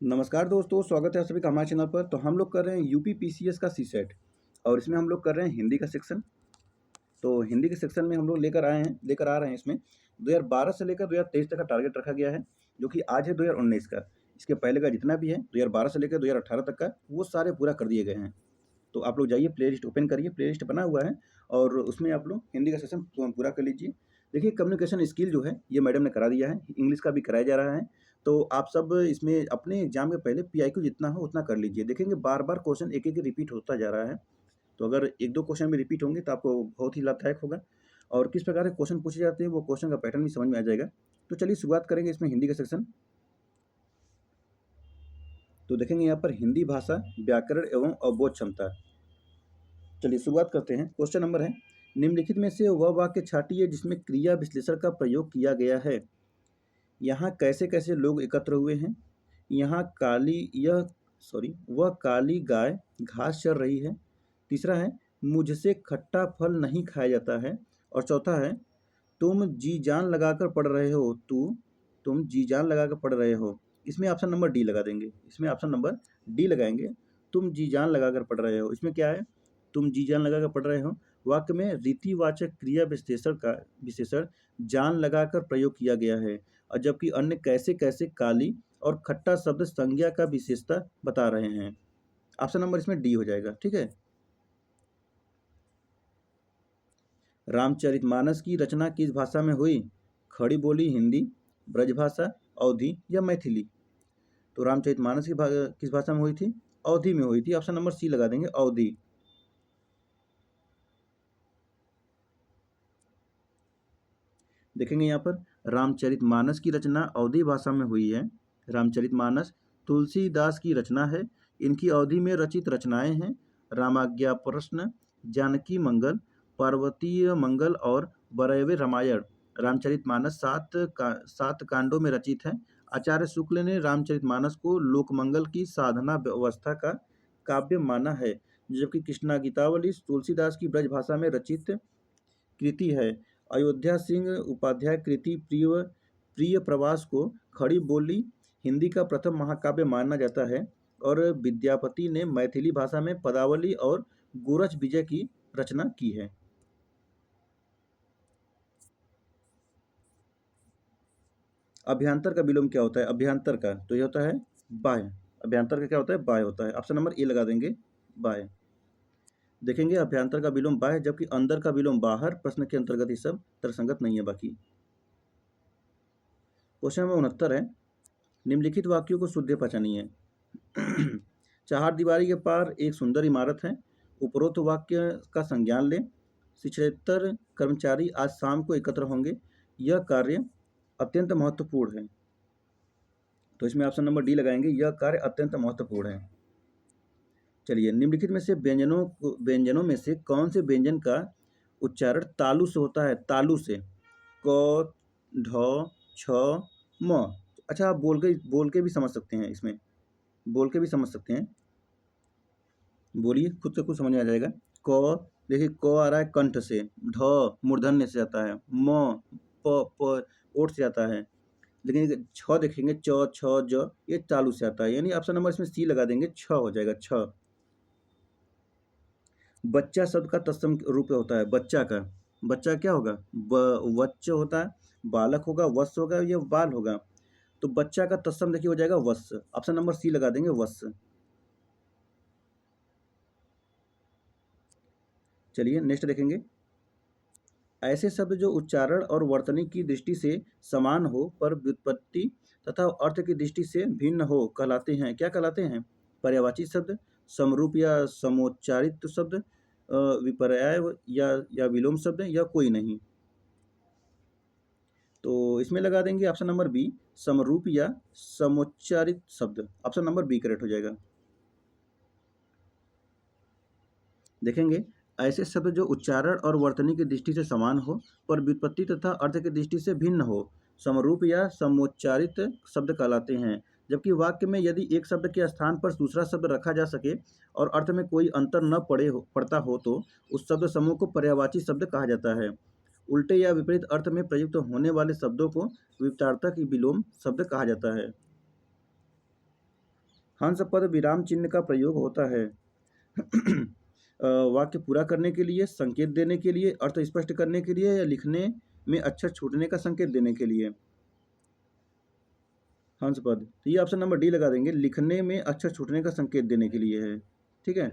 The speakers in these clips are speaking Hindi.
नमस्कार दोस्तों, स्वागत है आप सभी का हमारे चैनल पर। तो हम लोग कर रहे हैं यूपी पीसीएस का सीसेट और इसमें हम लोग कर रहे हैं हिंदी का सेक्शन। तो हिंदी के सेक्शन में हम लोग लेकर आ रहे हैं इसमें 2012 से लेकर 2023 तक का टारगेट रखा गया है, जो कि आज है 2019 का। इसके पहले का जितना भी है 2012 से लेकर 2018 तक का, वो सारे पूरा कर दिए गए हैं। तो आप लोग जाइए, प्लेलिस्ट ओपन करिए, प्लेलिस्ट बना हुआ है और उसमें आप लोग हिंदी का सेशन पूरा कर लीजिए। देखिए, कम्युनिकेशन स्किल जो है ये मैडम ने करा दिया है, इंग्लिश का भी कराया जा रहा है। तो आप सब इसमें अपने एग्जाम के पहले पीआईक्यू जितना हो उतना कर लीजिए। देखेंगे बार-बार क्वेश्चन एक-एक रिपीट होता जा रहा है। तो अगर 1-2 क्वेश्चन भी रिपीट होंगे तो आपको बहुत ही लाभदायक होगा और किस प्रकार के क्वेश्चन पूछे जाते हैं वो क्वेश्चन का पैटर्न भी समझ में आ जाएगा। तो चलिए शुरुआत करेंगे इसमें हिंदी का सेक्शन। तो देखेंगे यहाँ पर हिंदी भाषा, व्याकरण एवं अवबोध क्षमता। चलिए शुरुआत करते हैं। क्वेश्चन नंबर है, निम्नलिखित में से वह वाक्य छांटिए जिसमें क्रिया विश्लेषण का प्रयोग किया गया है। यहाँ कैसे-कैसे लोग एकत्र हुए हैं। यहाँ वह काली गाय घास चर रही है। तीसरा है, मुझसे खट्टा फल नहीं खाया जाता है। और चौथा है, तुम जी जान लगाकर पढ़ रहे हो। तुम जी जान लगाकर पढ़ रहे हो। इसमें ऑप्शन नंबर डी लगा देंगे। इसमें ऑप्शन नंबर डी लगाएंगे। तुम जी जान लगाकर पढ़ रहे हो। इसमें क्या है, तुम जी जान लगाकर पढ़ रहे हो। वाक्य में रीतिवाचक क्रिया विशेषण जान लगाकर प्रयोग किया गया है और जबकि अन्य कैसे-कैसे काली और खट्टा शब्द संज्ञा का विशेषता बता रहे हैं। ऑप्शन नंबर इसमें डी हो जाएगा। ठीक है। रामचरितमानस की रचना किस भाषा में हुई। खड़ी बोली हिंदी, ब्रजभाषा, अवधी या मैथिली। तो रामचरितमानस किस भाषा में हुई थी। अवधी में हुई थी। ऑप्शन नंबर सी लगा देंगे, अवधी। देखेंगे यहाँ पर, रामचरितमानस की रचना अवधी भाषा में हुई है। रामचरितमानस तुलसीदास की रचना है। इनकी अवधी में रचित रचनाएं हैं रामाज्ञा प्रश्न, जानकी मंगल, पार्वतीय मंगल और बरयवे रामायण। रामचरितमानस 7 कांडों में रचित है। आचार्य शुक्ल ने रामचरितमानस को लोकमंगल की साधना व्यवस्था का काव्य माना है, जबकि कृष्णा गीतावली तुलसीदास की ब्रजभाषा में रचित कृति है। अयोध्या सिंह उपाध्याय कृति प्रिय प्रवास को खड़ी बोली हिंदी का प्रथम महाकाव्य माना जाता है और विद्यापति ने मैथिली भाषा में पदावली और गोरच विजय की रचना की है। अभ्यंतर का विलोम क्या होता है। अभ्यंतर का तो ये होता है बाह्य। अभ्यंतर का क्या होता है, बाह्य होता है। ऑप्शन नंबर ए लगा देंगे, बाह्य। देखेंगे अभ्यंतर का विलोम बाह्य, जबकि अंदर का विलोम बाहर। प्रश्न के अंतर्गत ये सब तर्कसंगत नहीं है बाकी। क्वेश्चन नंबर 69 है, निम्नलिखित वाक्यों को शुद्ध पहचानिए। चारदीवारी के पार एक सुंदर इमारत है। उपरोक्त वाक्य का संज्ञान लें। शिक्षेतर कर्मचारी आज शाम को एकत्र होंगे। यह कार्य अत्यंत महत्वपूर्ण है। तो इसमें ऑप्शन नंबर डी लगाएंगे, यह कार्य अत्यंत महत्वपूर्ण है। चलिए, निम्नलिखित में से व्यंजनों में से कौन से व्यंजन का उच्चारण तालु से होता है। तालु से, क, ढ, छ, म। अच्छा, आप बोल के भी समझ सकते हैं। इसमें बोल के भी समझ सकते हैं। बोलिए, खुद से खुद समझ में आ जाएगा। क, देखिए क आ रहा है कंठ से। ढ मूर्धन्य से आता है। म प ओठ से आता है। लेकिन छ देखेंगे, च, छ, ज, ये तालु से आता है। यानी ऑप्शन नंबर इसमें सी लगा देंगे, छ हो जाएगा, छ। बच्चा शब्द का तत्सम रूप होता है। बच्चा का, बच्चा क्या होगा, वच्च होता है, बालक होगा, वत्स होगा, या बाल होगा। तो बच्चा का तत्सम देखिए हो जाएगा वत्स। ऑप्शन नंबर सी लगा देंगे, वत्स। चलिए नेक्स्ट देखेंगे, ऐसे शब्द जो उच्चारण और वर्तनी की दृष्टि से समान हो पर व्युत्पत्ति तथा अर्थ की दृष्टि से भिन्न हो कहलाते हैं। क्या कहलाते हैं। पर्यायवाची शब्द, समरूप या समोच्चारित शब्द, विपर्याय या विलोम शब्द, या कोई नहीं। तो इसमें लगा देंगे ऑप्शन नंबर बी, समरूप या समोच्चारित शब्द। ऑप्शन नंबर बी करेक्ट हो जाएगा। देखेंगे, ऐसे शब्द जो उच्चारण और वर्तनी की दृष्टि से समान हो पर व्युत्पत्ति तथा अर्थ की दृष्टि से भिन्न हो समरूप या समोच्चारित शब्द कहलाते हैं। जबकि वाक्य में यदि एक शब्द के स्थान पर दूसरा शब्द रखा जा सके और अर्थ में कोई अंतर न पड़ता हो तो उस शब्द समूह को पर्यायवाची शब्द कहा जाता है। उल्टे या विपरीत अर्थ में प्रयुक्त होने वाले शब्दों को विपरीतार्थक विलोम शब्द कहा जाता है। हंस पद विराम चिन्ह का प्रयोग होता है वाक्य पूरा करने के लिए, संकेत देने के लिए, अर्थ स्पष्ट करने के लिए या लिखने में अक्षर छूटने का संकेत देने के लिए। हंस पद, तो ये ऑप्शन नंबर डी लगा देंगे, लिखने में अक्षर छूटने का संकेत देने के लिए है। ठीक है।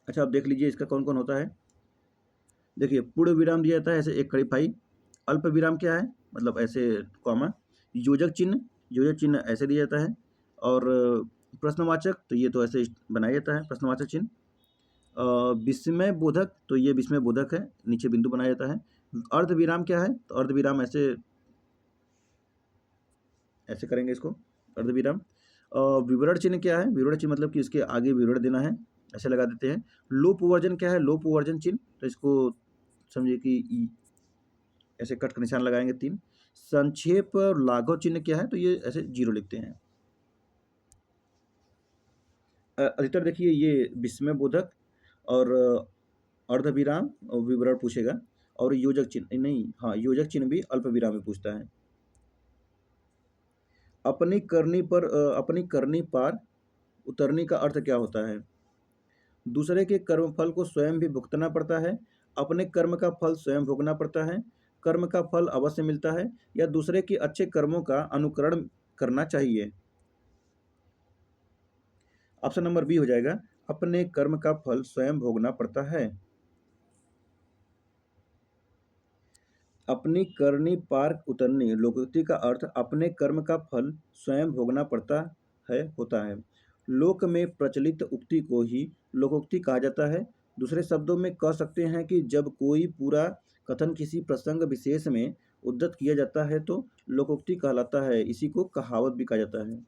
अच्छा, अब देख लीजिए इसका कौन कौन होता है। देखिए, पूर्ण विराम दिया जाता है ऐसे एक खड़ी फाई। अल्प विराम क्या है, मतलब ऐसे कॉमा। योजक चिन्ह ऐसे दिया जाता है। और प्रश्नवाचक, तो ये तो ऐसे बनाया जाता है प्रश्नवाचक चिन्ह। विस्मय बोधक, तो ये विस्मय बोधक है, नीचे बिंदु बनाया जाता है। अर्ध विराम क्या है, तो अर्ध विराम ऐसे ऐसे करेंगे इसको, अर्ध विराम। विवरण चिन्ह क्या है, विवरण चिन्ह मतलब कि इसके आगे विवरण देना है, ऐसे लगा देते हैं। लोपवर्जन क्या है, लोपवर्जन चिन्ह, तो इसको समझिए कि ऐसे कट का निशान लगाएंगे 3। संक्षेप और लाघव चिन्ह क्या है, तो ये ऐसे 0 लिखते हैं। अधिकतर देखिए ये विस्मय बोधक और अर्ध विराम और विवरण पूछेगा, और योजक चिन्ह नहीं, हाँ योजक चिन्ह भी अल्प विराम में पूछता है। अपनी करनी पार उतरनी का अर्थ क्या होता है। दूसरे के कर्मफल को स्वयं भी भुगतना पड़ता है, अपने कर्म का फल स्वयं भोगना पड़ता है, कर्म का फल अवश्य मिलता है, या दूसरे के अच्छे कर्मों का अनुकरण करना चाहिए। ऑप्शन नंबर बी हो जाएगा, अपने कर्म का फल स्वयं भोगना पड़ता है। अपनी करनी पार उतरनी लोकोक्ति का अर्थ अपने कर्म का फल स्वयं भोगना पड़ता है होता है। लोक में प्रचलित उक्ति को ही लोकोक्ति कहा जाता है। दूसरे शब्दों में कह सकते हैं कि जब कोई पूरा कथन किसी प्रसंग विशेष में उद्धत किया जाता है तो लोकोक्ति कहलाता है, इसी को कहावत भी कहा जाता है।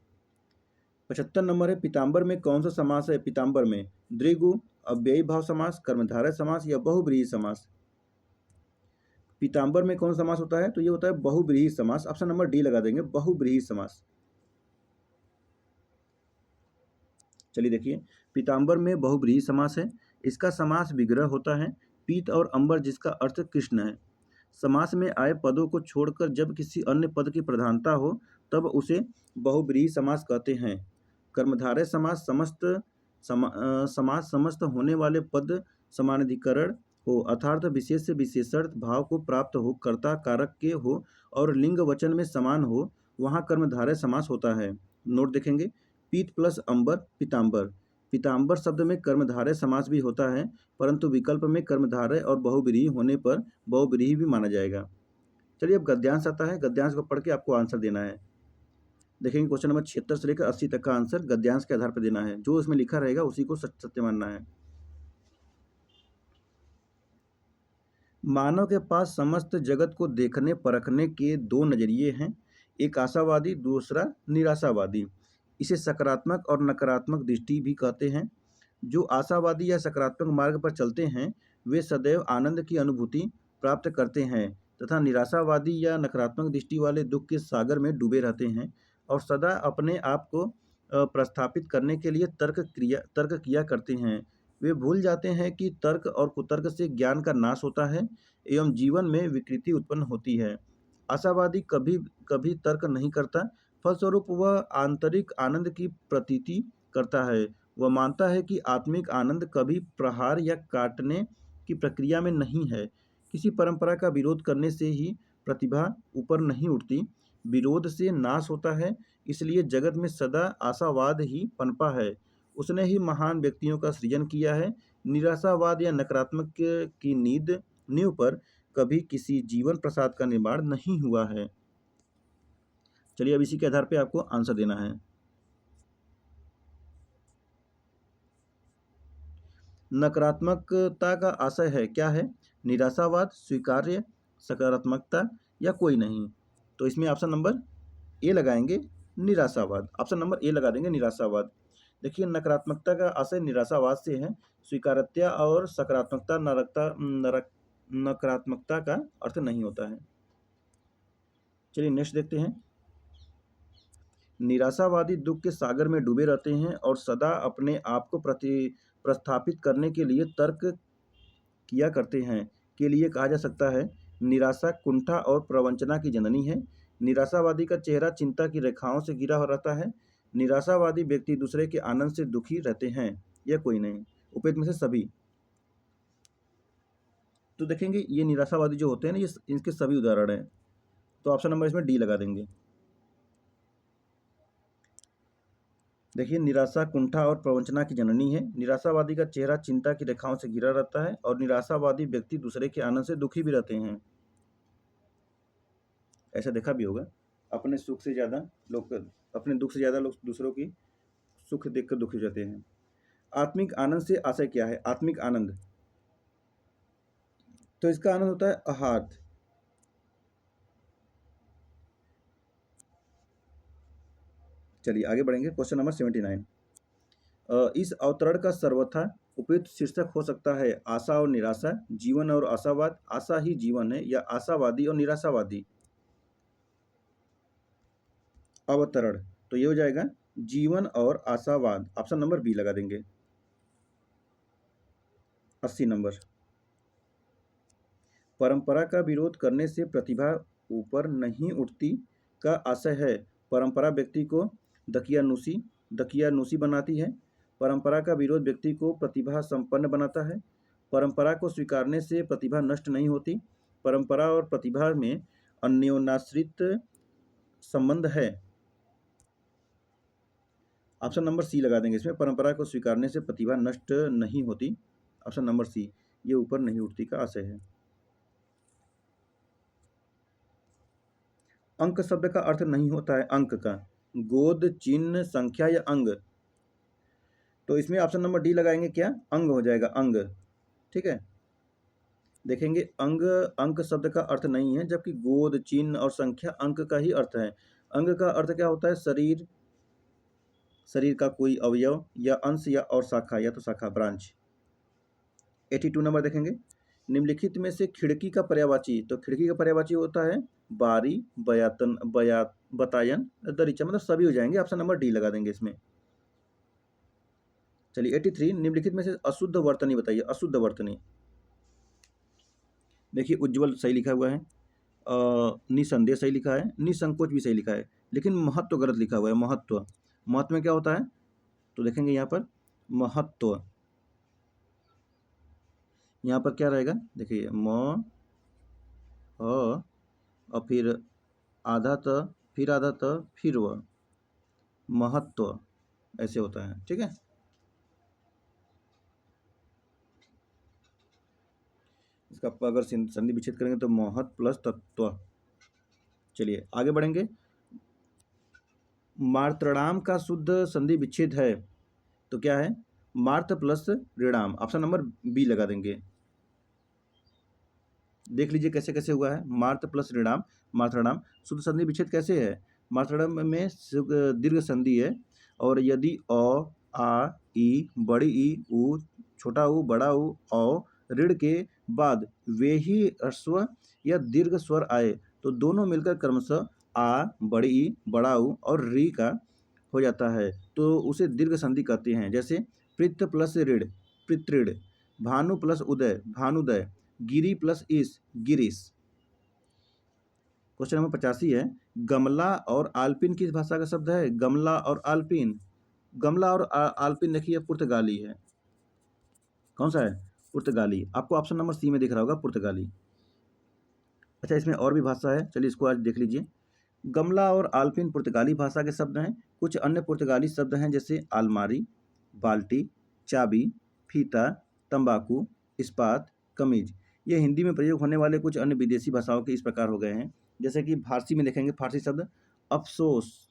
75 नंबर है, पीताम्बर में कौन सा समास है। पीताम्बर में द्विगु, अव्ययी भाव समास, कर्मधारय समास या बहुब्रीहि समास। पीताम्बर में कौन सा समास होता है, तो ये होता है बहुब्रीहि समास। ऑप्शन नंबर डी लगा देंगे, बहुब्रीहि समास। चलिए देखिए, पीताम्बर में बहुब्रीहि समास है। इसका समास विग्रह होता है। पीत और अंबर जिसका अर्थ कृष्ण है। समास में आए पदों को छोड़कर जब किसी अन्य पद की प्रधानता हो तब उसे बहुब्रीहि समास कहते हैं। कर्मधारय समास समास समस्त होने वाले पद समानाधिकरण हो, अर्थात विशेष से विशेषण भाव को प्राप्त हो, कर्ता कारक के हो और लिंग वचन में समान हो, वहाँ कर्मधारय समास होता है। नोट देखेंगे, पीत प्लस अंबर पीताम्बर। पीताम्बर शब्द में कर्मधारय समास भी होता है, परंतु विकल्प में कर्मधारय और बहुब्रीहि होने पर बहुब्रीहि भी माना जाएगा। चलिए अब गद्यांश आता है, गद्यांश को पढ़ के आपको आंसर देना है। देखेंगे क्वेश्चन नंबर 76 से लेकर 80 तक का आंसर गद्यांश के आधार पर देना है, जो उसमें लिखा रहेगा उसी को सत्य मानना है। मानव के पास समस्त जगत को देखने परखने के 2 नजरिए हैं, एक आशावादी, दूसरा निराशावादी। इसे सकारात्मक और नकारात्मक दृष्टि भी कहते हैं। जो आशावादी या सकारात्मक मार्ग पर चलते हैं वे सदैव आनंद की अनुभूति प्राप्त करते हैं, तथा निराशावादी या नकारात्मक दृष्टि वाले दुख के सागर में डूबे रहते हैं और सदा अपने आप को प्रस्थापित करने के लिए तर्क किया करते हैं। वे भूल जाते हैं कि तर्क और कुतर्क से ज्ञान का नाश होता है एवं जीवन में विकृति उत्पन्न होती है। आशावादी कभी कभी तर्क नहीं करता, फलस्वरूप वह आंतरिक आनंद की प्रतीति करता है। वह मानता है कि आत्मिक आनंद कभी प्रहार या काटने की प्रक्रिया में नहीं है। किसी परंपरा का विरोध करने से ही प्रतिभा ऊपर नहीं उठती, विरोध से नाश होता है। इसलिए जगत में सदा आशावाद ही पनपा है। उसने ही महान व्यक्तियों का सृजन किया है। निराशावाद या नकारात्मक की नींव पर कभी किसी जीवन प्रसाद का निर्माण नहीं हुआ है। चलिए अब इसी के आधार पर आपको आंसर देना है। नकारात्मकता का आशय है क्या है, निराशावाद, स्वीकार्य, सकारात्मकता या कोई नहीं। तो इसमें ऑप्शन नंबर ए लगाएंगे, निराशावाद। ऑप्शन नंबर ए लगा देंगे, निराशावाद। देखिए, नकारात्मकता का आशय निराशावाद से है, स्वीकार्यता और सकारात्मकता नकारात्मकता का अर्थ नहीं होता है। चलिए नेक्स्ट देखते हैं। निराशावादी दुख के सागर में डूबे रहते हैं और सदा अपने आप को प्रस्थापित करने के लिए तर्क किया करते हैं। के लिए कहा जा सकता है, निराशा कुंठा और प्रवंचना की जननी है। निराशावादी का चेहरा चिंता की रेखाओं से घिरा हो रहता है। निराशावादी व्यक्ति दूसरे के आनंद से दुखी रहते हैं। यह कोई नहीं। उपयुक्त में से सभी। तो देखेंगे ये निराशावादी जो होते हैं ना, ये इनके सभी उदाहरण हैं। तो ऑप्शन नंबर इसमें डी लगा देंगे। देखिए, निराशा कुंठा और प्रवंचना की जननी है। निराशावादी का चेहरा चिंता की रेखाओं से घिरा रहता है और निराशावादी व्यक्ति दूसरे के आनंद से दुखी भी रहते हैं। ऐसा देखा भी होगा, अपने सुख से ज़्यादा लोग, अपने दुख से ज़्यादा लोग दूसरों की सुख देखकर दुखी हो जाते हैं। आत्मिक आनंद से आशय क्या है? आत्मिक आनंद, तो इसका आनंद होता है आहत। चलिए आगे बढ़ेंगे। Question number 79। इस अवतरण का सर्वथा उपयुक्त शीर्षक हो सकता है आशा और निराशा, जीवन और आशावाद, आशा ही जीवन है, या आशावादी और निराशावादी। अवतरण, तो ये हो जाएगा जीवन और आशावाद। ऑप्शन नंबर बी लगा देंगे। 80 नंबर। परंपरा का विरोध करने से प्रतिभा ऊपर नहीं उठती का आशय है। परंपरा व्यक्ति को दकियानूसी बनाती है। परंपरा का विरोध व्यक्ति को प्रतिभा संपन्न बनाता है। परंपरा को स्वीकारने से प्रतिभा नष्ट नहीं होती। परंपरा और प्रतिभा में अन्योन्याश्रित संबंध है। ऑप्शन नंबर सी लगा देंगे इसमें। परंपरा को स्वीकारने से प्रतिभा नष्ट नहीं होती। ऑप्शन नंबर सी, ये ऊपर नहीं उठती का आशय है। अंक शब्द का अर्थ नहीं होता है अंक का, गोद, चिन्ह, संख्या या अंग। तो इसमें ऑप्शन नंबर डी लगाएंगे, क्या? अंग हो जाएगा, अंग। ठीक है, देखेंगे अंक शब्द का अर्थ नहीं है, जबकि गोद, चिन्ह और संख्या अंक का ही अर्थ है। अंग का अर्थ क्या होता है? शरीर का कोई अवयव या अंश या और शाखा, या तो शाखा, ब्रांच। 82 नंबर देखेंगे। निम्नलिखित में से खिड़की का पर्यायवाची, तो खिड़की का पर्यायवाची होता है बारी, बतायन, दरीचा, मतलब सभी हो जाएंगे। ऑप्शन नंबर डी लगा देंगे इसमें। चलिए 83। निम्नलिखित में से अशुद्ध वर्तनी बताइए। अशुद्ध वर्तनी, देखिए उज्ज्वल सही लिखा हुआ है, निसंदेह सही लिखा है, निसंकोच भी सही लिखा है, लेकिन महत्व गलत लिखा हुआ है। महत्व में क्या होता है? तो देखेंगे यहाँ पर महत्व, यहाँ पर क्या रहेगा? देखिए और फिर आधा त, फिर आधा त, फिर वह, महत्व, ऐसे होता है। ठीक है, इसका अगर संधि विच्छेद करेंगे तो महत्व प्लस तत्व। चलिए आगे बढ़ेंगे। मार्तृणाम का शुद्ध संधि विच्छेद है, तो क्या है? मार्त प्लस ऋणाम। ऑप्शन नंबर बी लगा देंगे। देख लीजिए कैसे कैसे हुआ है। मार्त प्लस ऋणाम, मार्तृणाम। शुद्ध संधि विच्छेद कैसे है? मार्तृणाम में दीर्घ संधि है, और यदि अ, आ, ई, बड़ी ई, उ, छोटा उ, बड़ा उ, औ, ऋण के बाद वे ही ह्रस्व या दीर्घ स्वर आए, तो दोनों मिलकर क्रमशः आ, बड़ी ई, बड़ा उ और री का हो जाता है, तो उसे दीर्घ संधि कहते हैं। जैसे पृथ प्लस ऋण, पृथृण, भानु प्लस उदय, भानुदय, गिरी प्लस ईश, गिरीश। क्वेश्चन नंबर 85 है। गमला और आल्पिन किस भाषा का शब्द है? गमला और आल्पिन, गमला और आल्पिन देखिए पुर्तगाली है। कौन सा है? पुर्तगाली। आपको ऑप्शन नंबर सी में दिख रहा होगा, पुर्तगाली। अच्छा, इसमें और भी भाषा है, चलिए इसको आज देख लीजिए। गमला और आल्पिन पुर्तगाली भाषा के शब्द हैं। कुछ अन्य पुर्तगाली शब्द हैं, जैसे आलमारी, बाल्टी, चाबी, फीता, तंबाकू, इस्पात, कमीज। ये हिंदी में प्रयोग होने वाले कुछ अन्य विदेशी भाषाओं के इस प्रकार हो गए हैं। जैसे कि फारसी में देखेंगे, फारसी शब्द अफसोस,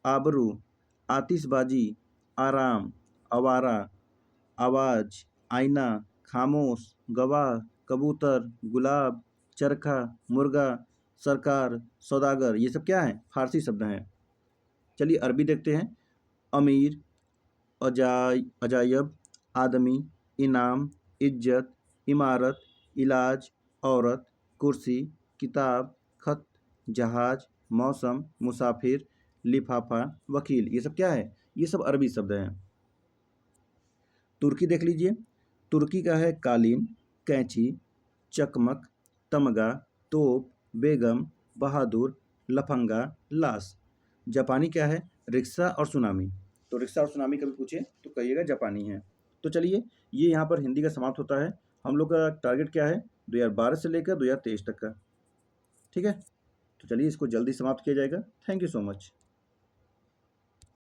आबरू, आतिशबाजी, आराम, आवारा, आवाज, आईना, खामोश, गवाह, कबूतर, गुलाब, चरखा, मुर्गा, सरकार, सौदागर, ये सब क्या है? फारसी शब्द हैं। चलिए अरबी देखते हैं। अमीर, अजायब, आदमी, इनाम, इज्जत, इमारत, इलाज, औरत, कुर्सी, किताब, खत, जहाज, मौसम, मुसाफिर, लिफाफा, वकील, ये सब क्या है? ये सब अरबी शब्द हैं। तुर्की देख लीजिए। तुर्की का है कालीन, कैंची, चकमक, तमगा, तोप, बेगम, बहादुर, लफंगा, लाश। जापानी क्या है? रिक्शा और सुनामी। तो रिक्शा और सुनामी कभी पूछे तो कहिएगा जापानी है। तो चलिए, ये यहाँ पर हिंदी का समाप्त होता है। हम लोग का टारगेट क्या है? 2012 से लेकर 2023 तक का। ठीक है, तो चलिए इसको जल्दी समाप्त किया जाएगा। Thank you so much.